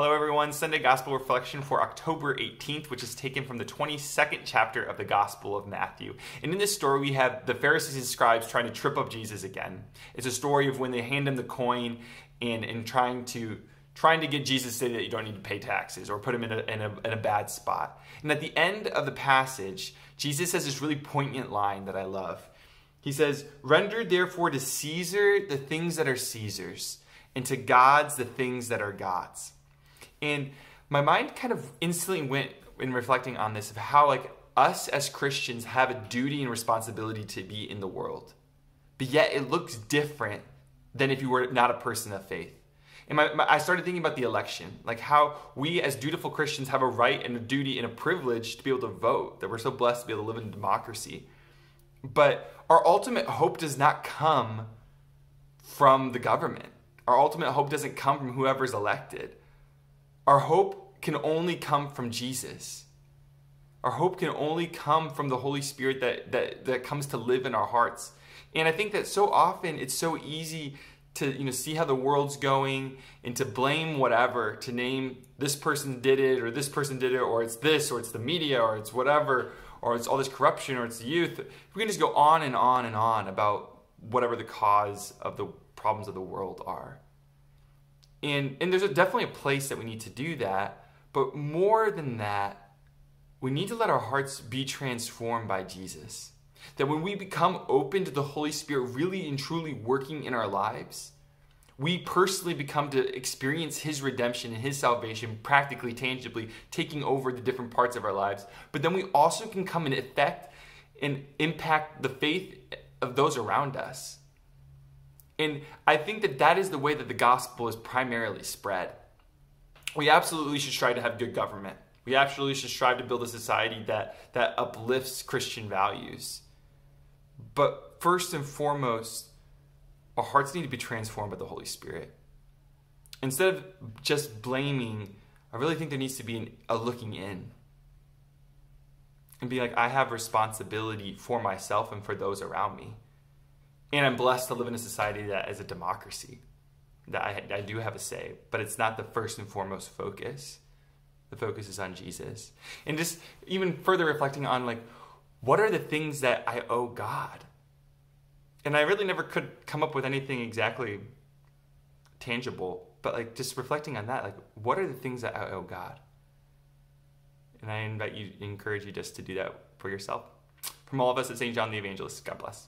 Hello everyone, Sunday Gospel Reflection for October 18th, which is taken from the 22nd chapter of the Gospel of Matthew. And in this story we have the Pharisees and scribes trying to trip up Jesus again. It's a story of when they hand him the coin and trying to get Jesus to say that you don't need to pay taxes or put him in a bad spot. And at the end of the passage, Jesus says this really poignant line that I love. He says, "Render therefore to Caesar the things that are Caesar's, and to God's the things that are God's." And my mind kind of instantly went in reflecting on this of how us as Christians have a duty and responsibility to be in the world. But yet it looks different than if you were not a person of faith. And I started thinking about the election, like how we as dutiful Christians have a right and a duty and a privilege to be able to vote, that we're so blessed to be able to live in a democracy. But our ultimate hope does not come from the government. Our ultimate hope doesn't come from whoever's elected. Our hope can only come from Jesus. Our hope can only come from the Holy Spirit that comes to live in our hearts. And I think that so often it's so easy to see how the world's going and to blame whatever, to name this person did it or this person did it, or it's this, or it's the media, or it's whatever, or it's all this corruption, or it's the youth. We can just go on and on and on about whatever the cause of the problems of the world are. And there's definitely a place that we need to do that, but more than that, we need to let our hearts be transformed by Jesus. That when we become open to the Holy Spirit really and truly working in our lives, we personally become to experience His redemption and His salvation practically, tangibly, taking over the different parts of our lives. But then we also can come and affect and impact the faith of those around us. And I think that is the way that the gospel is primarily spread. We absolutely should strive to have good government. We absolutely should strive to build a society that uplifts Christian values. But first and foremost, our hearts need to be transformed by the Holy Spirit. Instead of just blaming, I really think there needs to be a looking in. And be like, I have responsibility for myself and for those around me. And I'm blessed to live in a society that is a democracy, that I do have a say, but it's not the first and foremost focus. The focus is on Jesus. And just even further reflecting on what are the things that I owe God? And I really never could come up with anything exactly tangible, but just reflecting on that, what are the things that I owe God? And I encourage you just to do that for yourself. From all of us at St. John the Evangelist, God bless.